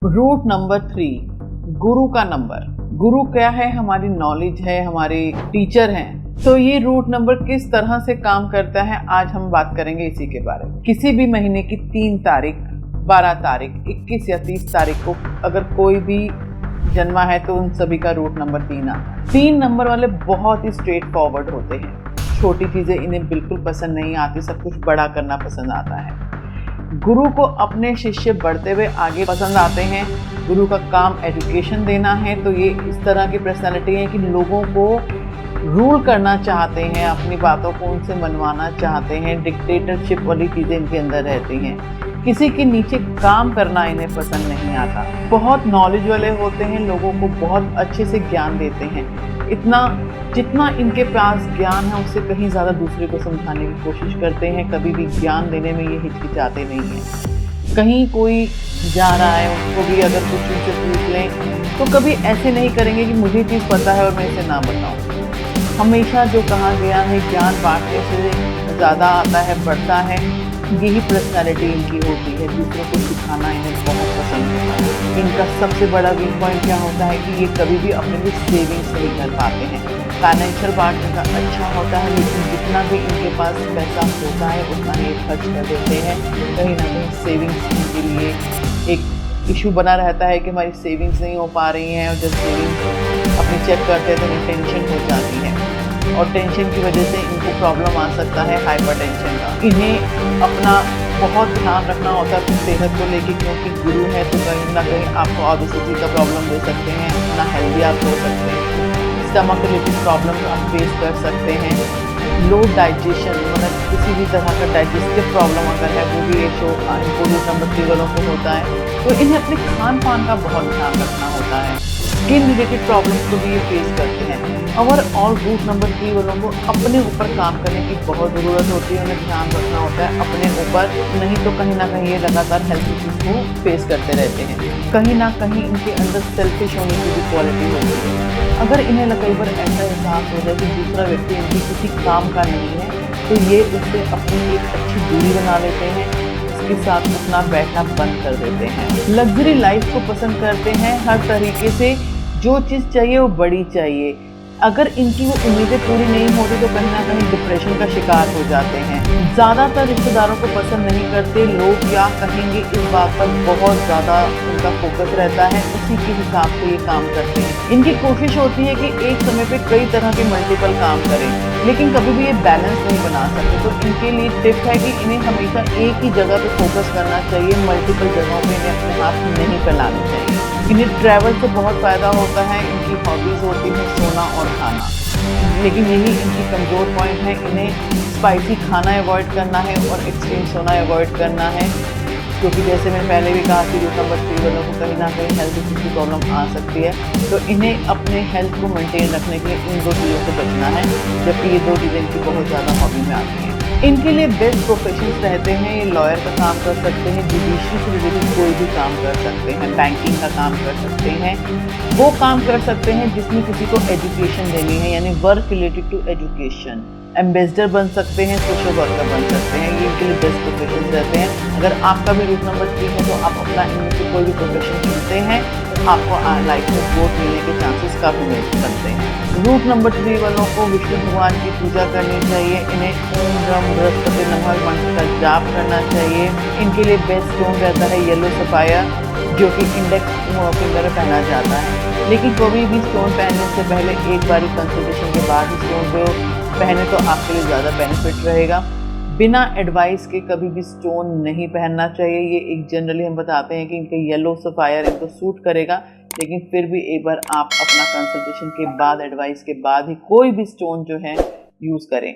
Root number 3, गुरु का number. गुरु क्या है? हमारी नॉलेज है, हमारे टीचर हैं। तो ये रूट नंबर किस तरह से काम करता है, आज हम बात करेंगे इसी के बारे में। किसी भी महीने की 3 तारीख, 12 तारीख, 21 या 30 तारीख को अगर कोई भी जन्मा है तो उन सभी का रूट नंबर 3 आता है। 3 नंबर वाले बहुत ही स्ट्रेट फॉरवर्ड होते हैं। छोटी चीजें इन्हें बिल्कुल पसंद नहीं आती, सब कुछ बड़ा करना पसंद आता है। गुरु को अपने शिष्य बढ़ते हुए आगे पसंद आते हैं। गुरु का काम एजुकेशन देना है, तो ये इस तरह की पर्सनालिटी है कि लोगों को रूल करना चाहते हैं, अपनी बातों को उनसे मनवाना चाहते हैं। डिक्टेटरशिप वाली चीज़ें इनके अंदर रहती हैं। किसी के नीचे काम करना इन्हें पसंद नहीं आता। बहुत नॉलेज वाले होते हैं, लोगों को बहुत अच्छे से ज्ञान देते हैं। इतना जितना इनके पास ज्ञान है उससे कहीं ज़्यादा दूसरे को समझाने की कोशिश करते हैं। कभी भी ज्ञान देने में ये हिचकिचाते नहीं हैं। कहीं कोई जा रहा है, उसको भी अगर कुछ उनसे पूछ लें तो कभी ऐसे नहीं करेंगे कि मुझे चीज़ पता है और मैं इसे ना बताऊं। हमेशा जो कहा गया है, ज्ञान बांटने से ज़्यादा आता है, बढ़ता है। यही पर्सनालिटी इनकी होती है। दूसरों को सिखाना इन्हें बहुत पसंद होता है। इनका सबसे बड़ा वीक पॉइंट क्या होता है कि ये कभी भी अपने लिए सेविंग्स नहीं कर पाते हैं। फाइनेंशियल पार्ट इनका अच्छा होता है, लेकिन जितना भी इनके पास पैसा होता है उतना ही खर्च कर देते हैं। कहीं ना कहीं सेविंग्स इनके लिए एक इशू बना रहता है कि हमारी सेविंग्स नहीं हो पा रही हैं, और जब सेविंग्स अपनी चेक करते हैं तो इन्हें टेंशन हो जाती है, और टेंशन की वजह से इनको प्रॉब्लम आ सकता है हाइपर टेंशन का। इन्हें अपना बहुत ध्यान रखना होता है अपनी सेहत को लेके, क्योंकि गुरु है तो कहीं ना कहीं आपको ऑबेसिटी का प्रॉब्लम दे सकते हैं, ना हेल्दी आप हो सकते हैं। स्टमक रिलेटेड प्रॉब्लम आप फेस कर सकते हैं। लो डाइजेशन, मतलब किसी भी तरह का डाइजेस्टिव प्रॉब्लम अगर है वो भी एक इनको रूट नंबर 3 वालों को होता है। तो इन्हें अपने खान पान का बहुत ध्यान रखना होता है। स्किन रिलेटेड प्रॉब्लम्स को भी ये फेस करते हैं। ओवरऑल रूट नंबर 3 वालों को अपने ऊपर काम करने की बहुत ज़रूरत होती है। उन्हें ध्यान रखना होता है अपने ऊपर, नहीं तो कहीं ना कहीं ये लगातार हेल्थ इश्यूज को फेस करते रहते हैं। कहीं ना कहीं इनके अंदर सेल्फिश होने की भी क्वालिटी होती है। अगर इन्हें कई बार ऐसा एहसास हो जाए कि दूसरा व्यक्ति इनकी किसी काम का नहीं है, तो ये उससे अपनी एक अच्छी दूरी बना लेते हैं, उसके साथ उठना बैठना बंद कर देते हैं। लग्जरी लाइफ को पसंद करते हैं। हर तरीके से जो चीज़ चाहिए वो बड़ी चाहिए। अगर इनकी वो उम्मीदें पूरी नहीं होती तो कहीं ना कहीं डिप्रेशन का शिकार हो जाते हैं। ज़्यादातर रिश्तेदारों को पसंद नहीं करते। लोग क्या कहेंगे इस बात पर बहुत ज़्यादा उनका फोकस रहता है, उसी के हिसाब से ये काम करते हैं। इनकी कोशिश होती है कि एक समय पे कई तरह के मल्टीपल काम करें, लेकिन कभी भी ये बैलेंस नहीं बना सकते। तो इनके लिए टिप है कि इन्हें हमेशा एक ही जगह पे फोकस करना चाहिए। मल्टीपल जगहों पे इन्हें अपने हाथ नहीं फैलाने चाहिए। इन्हें ट्रैवल से बहुत फ़ायदा होता है। इनकी हॉबीज़ होती हैं सोना और खाना, लेकिन यही इनकी कमज़ोर पॉइंट है। इन्हें स्पाइसी खाना अवॉइड करना है और एक्सट्रीम सोना अवॉइड करना है, क्योंकि जैसे मैंने पहले भी कहा कि रूट नंबर 3 वालों को कहीं ना कहीं हेल्थ इश्यूज की प्रॉब्लम आ सकती है। तो इन्हें अपने हेल्थ को मेंटेन रखने के लिए इन 2 चीज़ों से बचना है, जबकि ये 2 चीज़ें इनकी बहुत ज़्यादा हॉबी में आती हैं। इनके लिए बेस्ट प्रोफेशंस रहते हैं। ये लॉयर का काम कर सकते हैं, जुडिशरी से रिलेटेड कोई भी काम कर सकते हैं, बैंकिंग का काम कर सकते हैं, वो काम कर सकते हैं जिसमें किसी को एजुकेशन देनी है, यानी work related to education. Ambassador बन सकते हैं, सोशल वर्कर बन सकते हैं। ये इनके लिए बेस्ट प्रोफेशन रहते हैं। अगर आपका भी रूट नंबर 3 है तो आप अपना इनमें से कोई भी प्रोफेशन चुनते हैं, आपको लाइफ में ग्रोथ मिलने के चांसेस काफ़ी मिल सकते हैं। रूट नंबर 3 वालों को विष्णु भगवान की पूजा करनी चाहिए। इन्हें ओम ब्रह्म बृहस्पति नमः मंत्र का जाप करना चाहिए। इनके लिए बेस्ट स्टोन रहता है येलो सफायर, जो कि इंडेक्स फिंगर में पहना जाता है। लेकिन कोई भी स्टोन पहनने से पहले एक बार कंसल्टेशन के बाद ही स्टोन को पहने तो आपके लिए ज़्यादा बेनिफिट रहेगा। बिना एडवाइस के कभी भी स्टोन नहीं पहनना चाहिए। ये एक जनरली हम बताते हैं कि इनके येलो सफायर इनको सूट करेगा, लेकिन फिर भी एक बार आप अपना कंसल्टेशन के बाद, एडवाइस के बाद ही कोई भी स्टोन जो है यूज़ करें।